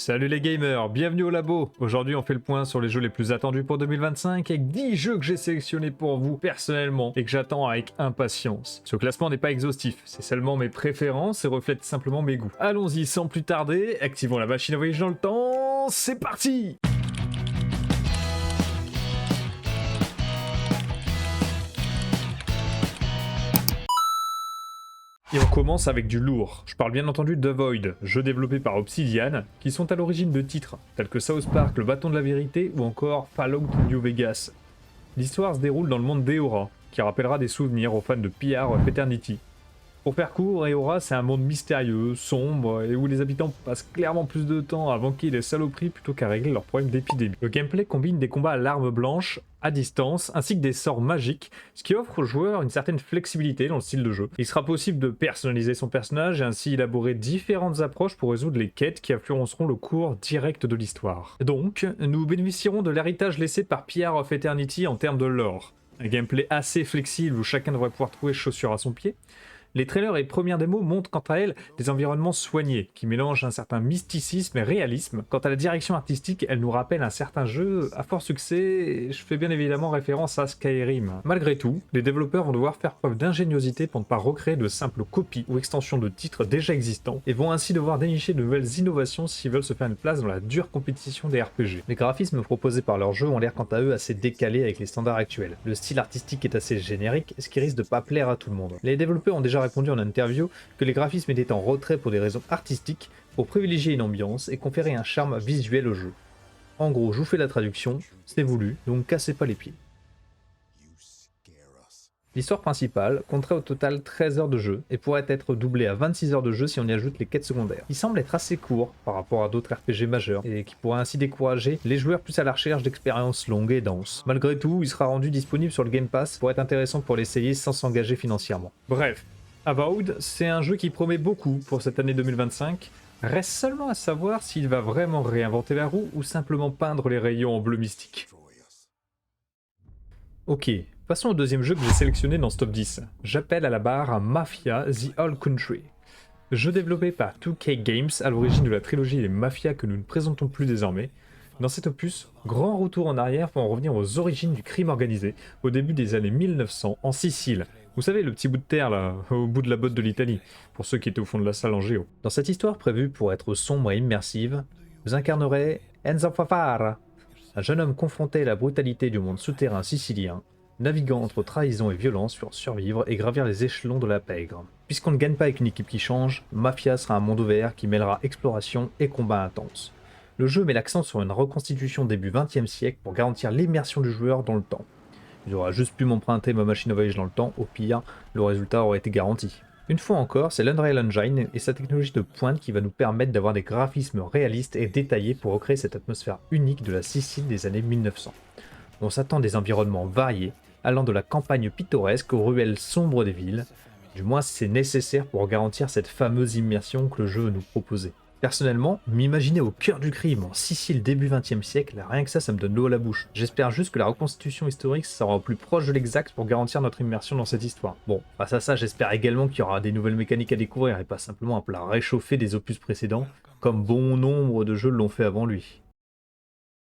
Salut les gamers, bienvenue au labo. Aujourd'hui on fait le point sur les jeux les plus attendus pour 2025 avec 10 jeux que j'ai sélectionnés pour vous personnellement et que j'attends avec impatience. Ce classement n'est pas exhaustif, c'est seulement mes préférences et reflète simplement mes goûts. Allons-y sans plus tarder, activons la machine à voyage dans le temps, c'est parti! Et on commence avec du lourd. Je parle bien entendu de The Void, jeu développé par Obsidian, qui sont à l'origine de titres tels que South Park, Le Bâton de la Vérité ou encore Fallout New Vegas. L'histoire se déroule dans le monde d'Eora, qui rappellera des souvenirs aux fans de PR of Eternity. Pour faire court, Eora c'est un monde mystérieux, sombre et où les habitants passent clairement plus de temps à vanquer les saloperies plutôt qu'à régler leurs problèmes d'épidémie. Le gameplay combine des combats à l'arme blanche, à distance, ainsi que des sorts magiques, ce qui offre aux joueurs une certaine flexibilité dans le style de jeu. Il sera possible de personnaliser son personnage et ainsi élaborer différentes approches pour résoudre les quêtes qui influenceront le cours direct de l'histoire. Donc, nous bénéficierons de l'héritage laissé par PR of Eternity en termes de lore. Un gameplay assez flexible où chacun devrait pouvoir trouver chaussure à son pied. Les trailers et premières démos montrent quant à elles des environnements soignés, qui mélangent un certain mysticisme et réalisme. Quant à la direction artistique, elle nous rappelle un certain jeu à fort succès, et je fais bien évidemment référence à Skyrim. Malgré tout, les développeurs vont devoir faire preuve d'ingéniosité pour ne pas recréer de simples copies ou extensions de titres déjà existants, et vont ainsi devoir dénicher de nouvelles innovations s'ils veulent se faire une place dans la dure compétition des RPG. Les graphismes proposés par leurs jeux ont l'air quant à eux assez décalés avec les standards actuels. Le style artistique est assez générique, ce qui risque de pas plaire à tout le monde. Les développeurs ont déjà répondu en interview que les graphismes étaient en retrait pour des raisons artistiques, pour privilégier une ambiance et conférer un charme visuel au jeu. En gros, je vous fais la traduction, c'est voulu, donc cassez pas les pieds. L'histoire principale compterait au total 13 heures de jeu et pourrait être doublée à 26 heures de jeu si on y ajoute les quêtes secondaires. Il semble être assez court par rapport à d'autres RPG majeurs et qui pourrait ainsi décourager les joueurs plus à la recherche d'expériences longues et denses. Malgré tout, il sera rendu disponible sur le Game Pass pour être intéressant pour l'essayer sans s'engager financièrement. Bref. Avowed, c'est un jeu qui promet beaucoup pour cette année 2025. Reste seulement à savoir s'il va vraiment réinventer la roue ou simplement peindre les rayons en bleu mystique. Ok, passons au deuxième jeu que j'ai sélectionné dans ce top 10. J'appelle à la barre Mafia The Old Country. Jeu développé par 2K Games à l'origine de la trilogie des Mafia que nous ne présentons plus désormais. Dans cet opus, grand retour en arrière pour en revenir aux origines du crime organisé, au début des années 1900 en Sicile. Vous savez, le petit bout de terre là, au bout de la botte de l'Italie, pour ceux qui étaient au fond de la salle en géo. Dans cette histoire prévue pour être sombre et immersive, vous incarnerez Enzo Favara, un jeune homme confronté à la brutalité du monde souterrain sicilien, naviguant entre trahison et violence pour survivre et gravir les échelons de la pègre. Puisqu'on ne gagne pas avec une équipe qui change, Mafia sera un monde ouvert qui mêlera exploration et combat intense. Le jeu met l'accent sur une reconstitution début 20e siècle pour garantir l'immersion du joueur dans le temps. Il aura juste pu m'emprunter ma machine à voyage dans le temps, au pire, le résultat aurait été garanti. Une fois encore, c'est l'Unreal Engine et sa technologie de pointe qui va nous permettre d'avoir des graphismes réalistes et détaillés pour recréer cette atmosphère unique de la Sicile des années 1900. On s'attend à des environnements variés, allant de la campagne pittoresque aux ruelles sombres des villes, du moins c'est nécessaire pour garantir cette fameuse immersion que le jeu nous proposait. Personnellement, m'imaginer au cœur du crime en Sicile début 20e siècle, rien que ça me donne l'eau à la bouche. J'espère juste que la reconstitution historique sera au plus proche de l'exact pour garantir notre immersion dans cette histoire. Bon, face à ça, j'espère également qu'il y aura des nouvelles mécaniques à découvrir et pas simplement un plat réchauffé des opus précédents, comme bon nombre de jeux l'ont fait avant lui.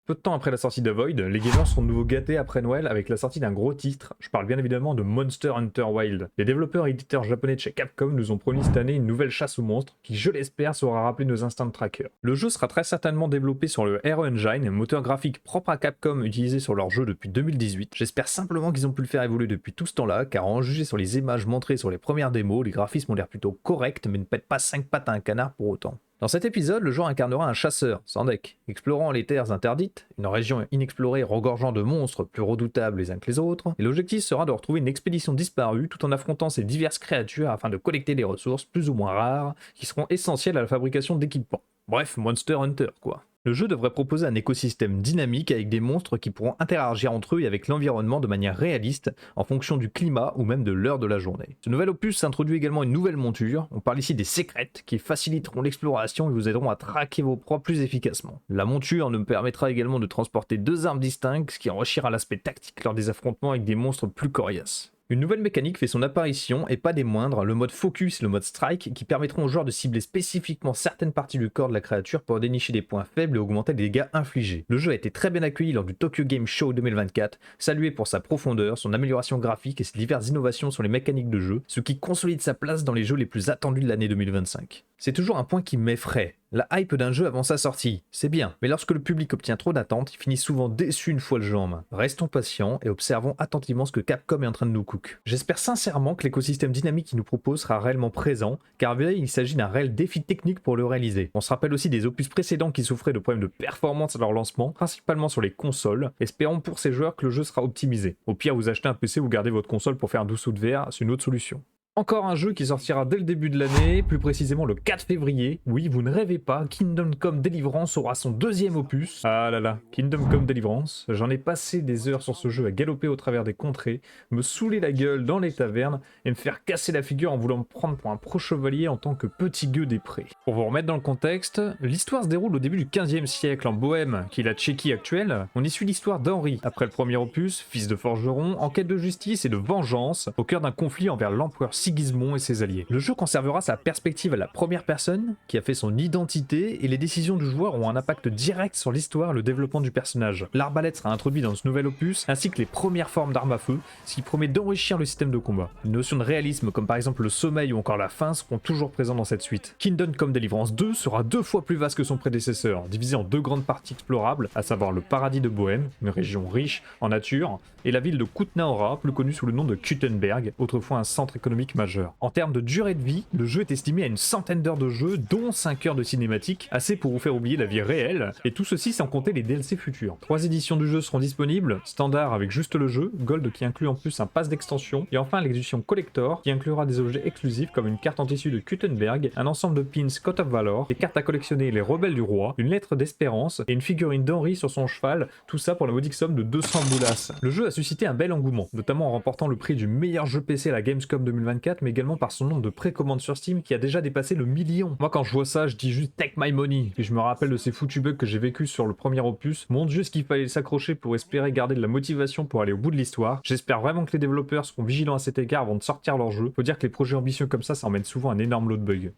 Peu de temps après la sortie de Void, les gamers sont de nouveau gâtés après Noël avec la sortie d'un gros titre. Je parle bien évidemment de Monster Hunter Wilds. Les développeurs et éditeurs japonais de chez Capcom nous ont promis cette année une nouvelle chasse aux monstres qui, je l'espère, saura rappeler nos instincts de tracker. Le jeu sera très certainement développé sur le Hero Engine, un moteur graphique propre à Capcom utilisé sur leur jeu depuis 2018. J'espère simplement qu'ils ont pu le faire évoluer depuis tout ce temps-là, car en juger sur les images montrées sur les premières démos, les graphismes ont l'air plutôt corrects mais ne pètent pas 5 pattes à un canard pour autant. Dans cet épisode, le joueur incarnera un chasseur, sans deck, explorant les terres interdites, une région inexplorée regorgeant de monstres plus redoutables les uns que les autres, et l'objectif sera de retrouver une expédition disparue tout en affrontant ces diverses créatures afin de collecter des ressources plus ou moins rares qui seront essentielles à la fabrication d'équipements. Bref, Monster Hunter quoi. Le jeu devrait proposer un écosystème dynamique avec des monstres qui pourront interagir entre eux et avec l'environnement de manière réaliste en fonction du climat ou même de l'heure de la journée. Ce nouvel opus introduit également une nouvelle monture, on parle ici des secrètes qui faciliteront l'exploration et vous aideront à traquer vos proies plus efficacement. La monture nous permettra également de transporter 2 armes distinctes, ce qui enrichira l'aspect tactique lors des affrontements avec des monstres plus coriaces. Une nouvelle mécanique fait son apparition, et pas des moindres, le mode Focus et le mode Strike, qui permettront aux joueurs de cibler spécifiquement certaines parties du corps de la créature pour dénicher des points faibles et augmenter les dégâts infligés. Le jeu a été très bien accueilli lors du Tokyo Game Show 2024, salué pour sa profondeur, son amélioration graphique et ses diverses innovations sur les mécaniques de jeu, ce qui consolide sa place dans les jeux les plus attendus de l'année 2025. C'est toujours un point qui m'effraie. La hype d'un jeu avant sa sortie, c'est bien, mais lorsque le public obtient trop d'attentes, il finit souvent déçu une fois le jeu en main. Restons patients et observons attentivement ce que Capcom est en train de nous cook. J'espère sincèrement que l'écosystème dynamique qu'il nous propose sera réellement présent, car il s'agit d'un réel défi technique pour le réaliser. On se rappelle aussi des opus précédents qui souffraient de problèmes de performance à leur lancement, principalement sur les consoles. Espérons pour ces joueurs que le jeu sera optimisé. Au pire, vous achetez un PC ou gardez votre console pour faire un dessous de verre, c'est une autre solution. Encore un jeu qui sortira dès le début de l'année, plus précisément le 4 février. Oui, vous ne rêvez pas, Kingdom Come Deliverance aura son deuxième opus. Ah là là, Kingdom Come Deliverance, j'en ai passé des heures sur ce jeu à galoper au travers des contrées, me saouler la gueule dans les tavernes et me faire casser la figure en voulant me prendre pour un pro-chevalier en tant que petit gueux des prés. Pour vous remettre dans le contexte, l'histoire se déroule au début du 15e siècle en Bohême, qui est la Tchéquie actuelle. On y suit l'histoire d'Henri, après le premier opus, fils de forgeron, en quête de justice et de vengeance, au cœur d'un conflit envers l'empereur Sigismond et ses alliés. Le jeu conservera sa perspective à la première personne, qui a fait son identité, et les décisions du joueur ont un impact direct sur l'histoire et le développement du personnage. L'arbalète sera introduit dans ce nouvel opus, ainsi que les premières formes d'armes à feu, ce qui promet d'enrichir le système de combat. Une notion de réalisme comme par exemple le sommeil ou encore la faim seront toujours présents dans cette suite. Kingdom Come Deliverance 2 sera 2 fois plus vaste que son prédécesseur, divisé en 2 grandes parties explorables, à savoir le paradis de Bohême, une région riche en nature, et la ville de Kutna-Hora, plus connue sous le nom de Kuttenberg, autrefois un centre économique majeur. En termes de durée de vie, le jeu est estimé à une centaine d'heures de jeu, dont 5 heures de cinématique, assez pour vous faire oublier la vie réelle, et tout ceci sans compter les DLC futurs. 3 éditions du jeu seront disponibles, standard avec juste le jeu, Gold qui inclut en plus un pass d'extension, et enfin l'édition Collector qui inclura des objets exclusifs comme une carte en tissu de Kuttenberg, un ensemble de pins Coat of Valor, des cartes à collectionner les rebelles du roi, une lettre d'espérance et une figurine d'Henri sur son cheval, tout ça pour la modique somme de 200 boulasses. Le jeu a suscité un bel engouement, notamment en remportant le prix du meilleur jeu PC à la Gamescom 2024, mais également par son nombre de précommandes sur Steam qui a déjà dépassé le million. Moi quand je vois ça, je dis juste take my money, et je me rappelle de ces foutus bugs que j'ai vécu sur le premier opus. Mon dieu, ce qu'il fallait s'accrocher pour espérer garder de la motivation pour aller au bout de l'histoire. J'espère vraiment que les développeurs seront vigilants à cet égard avant de sortir leur jeu. Faut dire que les projets ambitieux comme ça emmène souvent un énorme lot de bugs.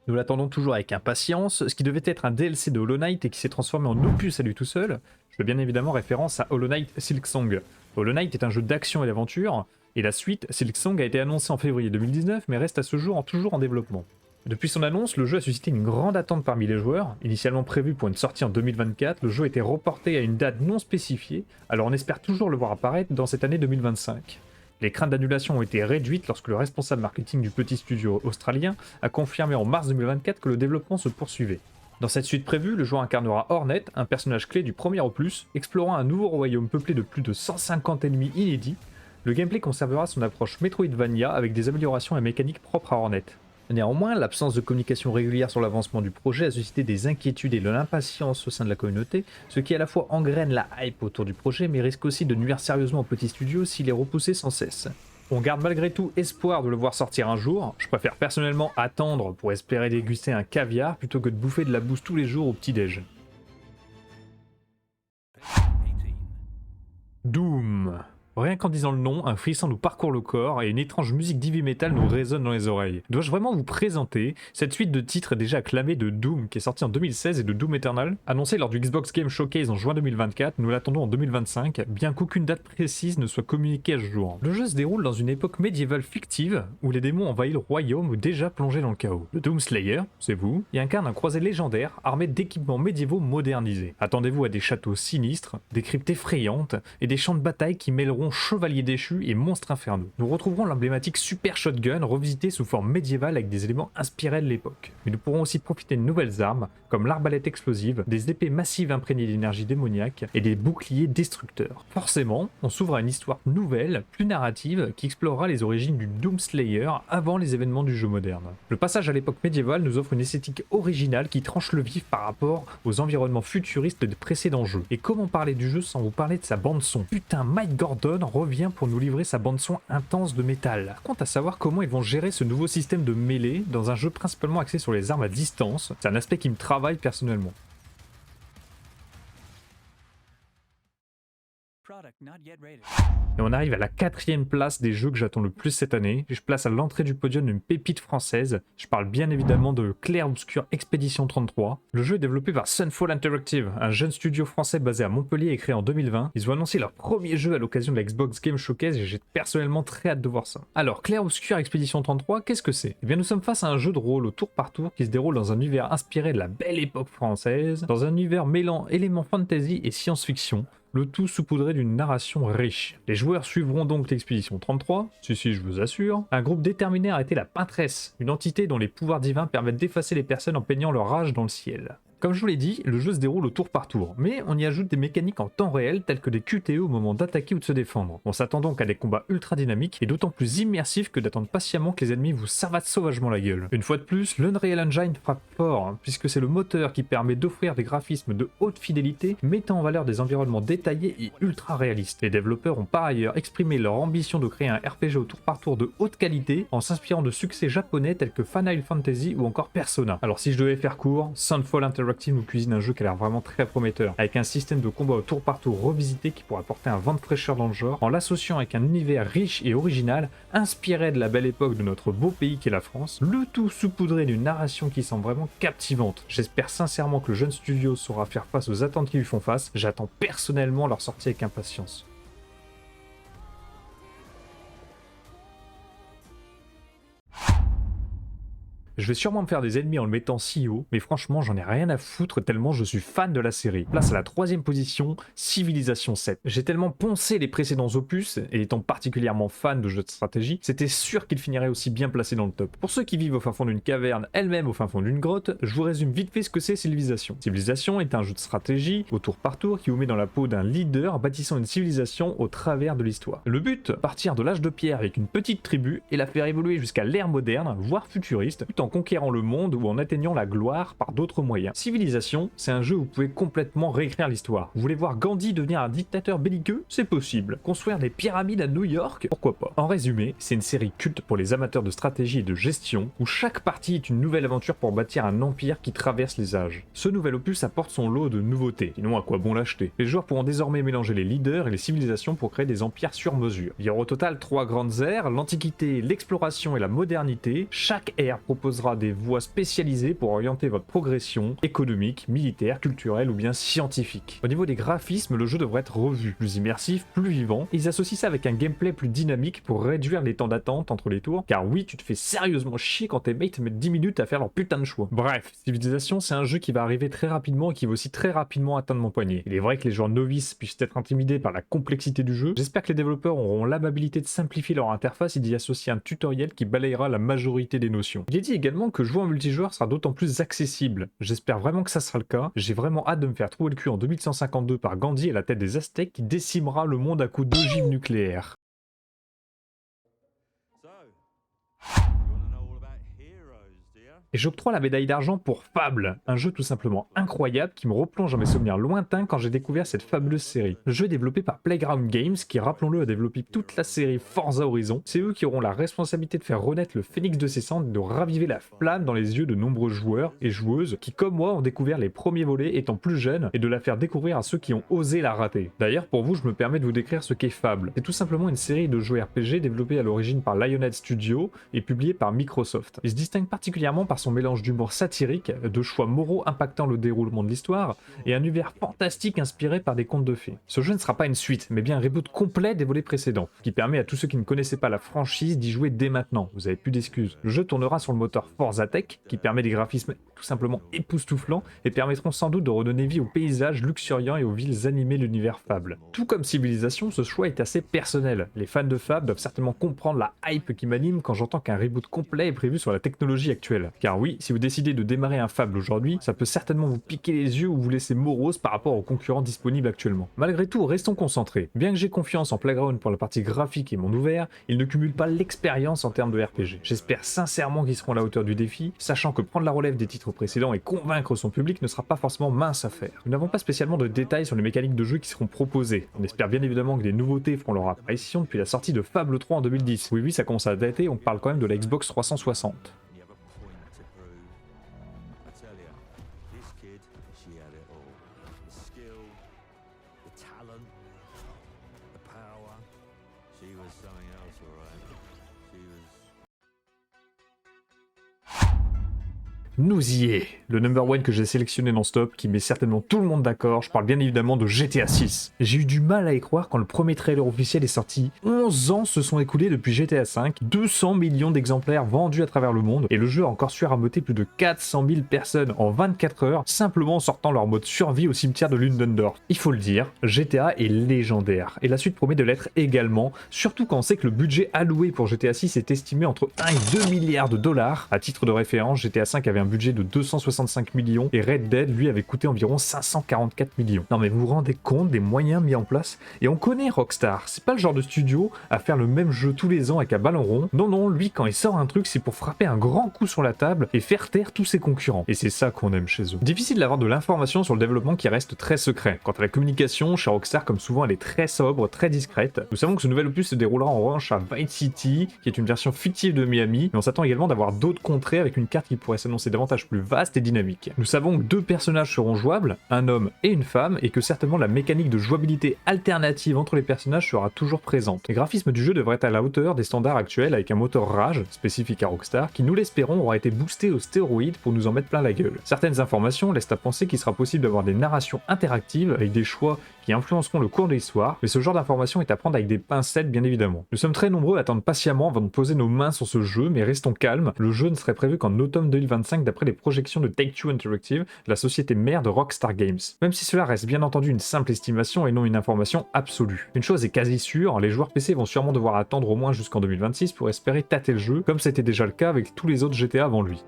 Nous l'attendons toujours avec impatience, ce qui devait être un DLC de Hollow Knight et qui s'est transformé en opus à lui tout seul. Je fais bien évidemment référence à Hollow Knight Silksong. Hollow Knight est un jeu d'action et d'aventure, et la suite, Silksong, a été annoncée en février 2019, mais reste à ce jour toujours en développement. Depuis son annonce, le jeu a suscité une grande attente parmi les joueurs. Initialement prévu pour une sortie en 2024, le jeu a été reporté à une date non spécifiée, alors on espère toujours le voir apparaître dans cette année 2025. Les craintes d'annulation ont été réduites lorsque le responsable marketing du petit studio australien a confirmé en mars 2024 que le développement se poursuivait. Dans cette suite prévue, le joueur incarnera Hornet, un personnage clé du premier opus, explorant un nouveau royaume peuplé de plus de 150 ennemis inédits. Le gameplay conservera son approche Metroidvania avec des améliorations et mécaniques propres à Hornet. Néanmoins, l'absence de communication régulière sur l'avancement du projet a suscité des inquiétudes et de l'impatience au sein de la communauté, ce qui à la fois engraine la hype autour du projet mais risque aussi de nuire sérieusement au petit studio s'il est repoussé sans cesse. On garde malgré tout espoir de le voir sortir un jour. Je préfère personnellement attendre pour espérer déguster un caviar plutôt que de bouffer de la bouse tous les jours au petit-déj. Doom. Rien qu'en disant le nom, un frisson nous parcourt le corps et une étrange musique d'heavy metal nous résonne dans les oreilles. Dois-je vraiment vous présenter cette suite de titres déjà acclamés de Doom qui est sorti en 2016 et de Doom Eternal? Annoncé lors du Xbox Game Showcase en juin 2024, nous l'attendons en 2025, bien qu'aucune date précise ne soit communiquée à ce jour. Le jeu se déroule dans une époque médiévale fictive où les démons envahissent le royaume déjà plongé dans le chaos. Le Doom Slayer, c'est vous, y incarne un croisé légendaire armé d'équipements médiévaux modernisés. Attendez-vous à des châteaux sinistres, des cryptes effrayantes et des champs de bataille qui mêleront chevaliers déchus et monstres infernaux. Nous retrouverons l'emblématique Super Shotgun revisité sous forme médiévale avec des éléments inspirés de l'époque. Mais nous pourrons aussi profiter de nouvelles armes comme l'arbalète explosive, des épées massives imprégnées d'énergie démoniaque et des boucliers destructeurs. Forcément, on s'ouvre à une histoire nouvelle, plus narrative, qui explorera les origines du Doom Slayer avant les événements du jeu moderne. Le passage à l'époque médiévale nous offre une esthétique originale qui tranche le vif par rapport aux environnements futuristes des précédents jeux. Et comment parler du jeu sans vous parler de sa bande son? Putain, Mike Gordon revient pour nous livrer sa bande son intense de métal. Quant à savoir comment ils vont gérer ce nouveau système de mêlée dans un jeu principalement axé sur les armes à distance, c'est un aspect qui me travaille personnellement. Et on arrive à la 4e place des jeux que j'attends le plus cette année. Je place à l'entrée du podium une pépite française. Je parle bien évidemment de Clair Obscur Expédition 33. Le jeu est développé par Sunfall Interactive, un jeune studio français basé à Montpellier et créé en 2020. Ils ont annoncé leur premier jeu à l'occasion de la Xbox Game Showcase et j'ai personnellement très hâte de voir ça. Alors, Clair Obscur Expédition 33, qu'est-ce que c'est? Eh bien, nous sommes face à un jeu de rôle au tour par tour qui se déroule dans un univers inspiré de la belle époque française, dans un univers mêlant éléments fantasy et science-fiction, le tout saupoudré d'une narration riche. Les joueurs suivront donc l'expédition 33, si je vous assure, un groupe déterminé à arrêter la Peintresse, une entité dont les pouvoirs divins permettent d'effacer les personnes en peignant leur rage dans le ciel. Comme je vous l'ai dit, le jeu se déroule au tour par tour, mais on y ajoute des mécaniques en temps réel telles que des QTE au moment d'attaquer ou de se défendre. On s'attend donc à des combats ultra dynamiques et d'autant plus immersifs que d'attendre patiemment que les ennemis vous savatent sauvagement la gueule. Une fois de plus, l'Unreal Engine frappe fort, puisque c'est le moteur qui permet d'offrir des graphismes de haute fidélité, mettant en valeur des environnements détaillés et ultra réalistes. Les développeurs ont par ailleurs exprimé leur ambition de créer un RPG au tour par tour de haute qualité en s'inspirant de succès japonais tels que Final Fantasy ou encore Persona. Alors si je devais faire court, Sunfall Interactive nous cuisine un jeu qui a l'air vraiment très prometteur, avec un système de combat au tour par tour revisité qui pourrait apporter un vent de fraîcheur dans le genre, en l'associant avec un univers riche et original, inspiré de la belle époque de notre beau pays qu'est la France, le tout saupoudré d'une narration qui semble vraiment captivante. J'espère sincèrement que le jeune studio saura faire face aux attentes qui lui font face, j'attends personnellement leur sortie avec impatience. Je vais sûrement me faire des ennemis en le mettant si haut, mais franchement j'en ai rien à foutre tellement je suis fan de la série. Place à la 3e position, Civilization 7. J'ai tellement poncé les précédents opus, et étant particulièrement fan de jeux de stratégie, c'était sûr qu'il finirait aussi bien placé dans le top. Pour ceux qui vivent au fin fond d'une caverne, elle-même au fin fond d'une grotte, je vous résume vite fait ce que c'est Civilization. Civilization est un jeu de stratégie, au tour par tour, qui vous met dans la peau d'un leader bâtissant une civilisation au travers de l'histoire. Le but, partir de l'âge de pierre avec une petite tribu et la faire évoluer jusqu'à l'ère moderne, voire futuriste, tout en conquérant le monde ou en atteignant la gloire par d'autres moyens. Civilization, c'est un jeu où vous pouvez complètement réécrire l'histoire. Vous voulez voir Gandhi devenir un dictateur belliqueux? C'est possible. Construire des pyramides à New York? Pourquoi pas. En résumé, c'est une série culte pour les amateurs de stratégie et de gestion, où chaque partie est une nouvelle aventure pour bâtir un empire qui traverse les âges. Ce nouvel opus apporte son lot de nouveautés, sinon à quoi bon l'acheter? Les joueurs pourront désormais mélanger les leaders et les civilisations pour créer des empires sur mesure. Il y aura au total 3 grandes ères, l'Antiquité, l'exploration et la modernité. Chaque ère proposera des voies spécialisées pour orienter votre progression économique, militaire, culturelle ou bien scientifique. Au niveau des graphismes, le jeu devrait être revu, plus immersif, plus vivant. Ils associent ça avec un gameplay plus dynamique pour réduire les temps d'attente entre les tours, car oui, tu te fais sérieusement chier quand tes mates mettent 10 minutes à faire leur putain de choix. Bref, Civilization, c'est un jeu qui va arriver très rapidement et qui va aussi très rapidement atteindre mon poignet. Il est vrai que les joueurs novices puissent être intimidés par la complexité du jeu. J'espère que les développeurs auront l'amabilité de simplifier leur interface et d'y associer un tutoriel qui balayera la majorité des notions. Il est dit également que jouer en multijoueur sera d'autant plus accessible. J'espère vraiment que ça sera le cas. J'ai vraiment hâte de me faire trouver le cul en 2152 par Gandhi à la tête des Aztèques qui décimera le monde à coups d'ogives nucléaires. Et j'octroie la médaille d'argent pour Fable, un jeu tout simplement incroyable qui me replonge dans mes souvenirs lointains quand j'ai découvert cette fabuleuse série. Le jeu est développé par Playground Games qui, rappelons-le, a développé toute la série Forza Horizon. C'est eux qui auront la responsabilité de faire renaître le phénix de ses cendres et de raviver la flamme dans les yeux de nombreux joueurs et joueuses qui, comme moi, ont découvert les premiers volets étant plus jeunes et de la faire découvrir à ceux qui ont osé la rater. D'ailleurs, pour vous, je me permets de vous décrire ce qu'est Fable. C'est tout simplement une série de jeux RPG développés à l'origine par Lionhead Studio et publiés par Microsoft. Il se distingue particulièrement par son mélange d'humour satirique, de choix moraux impactant le déroulement de l'histoire, et un univers fantastique inspiré par des contes de fées. Ce jeu ne sera pas une suite, mais bien un reboot complet des volets précédents, qui permet à tous ceux qui ne connaissaient pas la franchise d'y jouer dès maintenant, vous avez plus d'excuses. Le jeu tournera sur le moteur Forza Tech, qui permet des graphismes tout simplement époustouflants, et permettront sans doute de redonner vie aux paysages luxuriants et aux villes animées de l'univers Fable. Tout comme Civilization, ce choix est assez personnel. Les fans de Fable doivent certainement comprendre la hype qui m'anime quand j'entends qu'un reboot complet est prévu sur la technologie actuelle. Car oui, si vous décidez de démarrer un Fable aujourd'hui, ça peut certainement vous piquer les yeux ou vous laisser morose par rapport aux concurrents disponibles actuellement. Malgré tout, restons concentrés. Bien que j'ai confiance en Playground pour la partie graphique et monde ouvert, ils ne cumulent pas l'expérience en termes de RPG. J'espère sincèrement qu'ils seront à la hauteur du défi, sachant que prendre la relève des titres précédents et convaincre son public ne sera pas forcément mince à faire. Nous n'avons pas spécialement de détails sur les mécaniques de jeu qui seront proposées. On espère bien évidemment que des nouveautés feront leur apparition depuis la sortie de Fable 3 en 2010. Oui, ça commence à dater, on parle quand même de la Xbox 360. Nous y est, le number one que j'ai sélectionné dans ce top, qui met certainement tout le monde d'accord, je parle bien évidemment de GTA 6. J'ai eu du mal à y croire quand le premier trailer officiel est sorti. 11 ans se sont écoulés depuis GTA 5, 200 millions d'exemplaires vendus à travers le monde, et le jeu a encore su rameuter plus de 400 000 personnes en 24 heures, simplement en sortant leur mode survie au cimetière de Ludendorff. Il faut le dire, GTA est légendaire, et la suite promet de l'être également, surtout quand on sait que le budget alloué pour GTA 6 est estimé entre 1 et 2 milliards de dollars. À titre de référence, GTA 5 avait un budget de 265 millions et Red Dead lui avait coûté environ 544 millions. Non mais vous vous rendez compte des moyens mis en place? Et on connaît Rockstar, c'est pas le genre de studio à faire le même jeu tous les ans avec un ballon rond. Non non, lui quand il sort un truc c'est pour frapper un grand coup sur la table et faire taire tous ses concurrents. Et c'est ça qu'on aime chez eux. Difficile d'avoir de l'information sur le développement qui reste très secret. Quant à la communication, chez Rockstar comme souvent elle est très sobre, très discrète. Nous savons que ce nouvel opus se déroulera en revanche à Vice City, qui est une version fictive de Miami, mais on s'attend également d'avoir d'autres contrées avec une carte qui pourrait s'annoncer davantage plus vaste et dynamique. Nous savons que 2 personnages seront jouables, un homme et une femme, et que certainement la mécanique de jouabilité alternative entre les personnages sera toujours présente. Les graphismes du jeu devraient être à la hauteur des standards actuels avec un moteur Rage, spécifique à Rockstar, qui nous l'espérons aura été boosté aux stéroïdes pour nous en mettre plein la gueule. Certaines informations laissent à penser qu'il sera possible d'avoir des narrations interactives avec des choix qui influenceront le cours de l'histoire, mais ce genre d'information est à prendre avec des pincettes bien évidemment. Nous sommes très nombreux à attendre patiemment avant de poser nos mains sur ce jeu, mais restons calmes, le jeu ne serait prévu qu'en automne 2025 d'après les projections de Take-Two Interactive, la société mère de Rockstar Games. Même si cela reste bien entendu une simple estimation et non une information absolue. Une chose est quasi sûre, les joueurs PC vont sûrement devoir attendre au moins jusqu'en 2026 pour espérer tâter le jeu, comme c'était déjà le cas avec tous les autres GTA avant lui.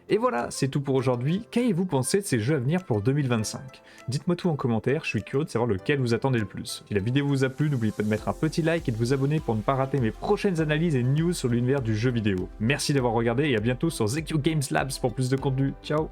Et voilà, c'est tout pour aujourd'hui. Qu'avez-vous pensé de ces jeux à venir pour 2025? Dites-moi tout en commentaire, je suis curieux de savoir lequel vous attendez le plus. Si la vidéo vous a plu, n'oubliez pas de mettre un petit like et de vous abonner pour ne pas rater mes prochaines analyses et news sur l'univers du jeu vidéo. Merci d'avoir regardé et à bientôt sur ZQ Games Labs pour plus de contenu. Ciao!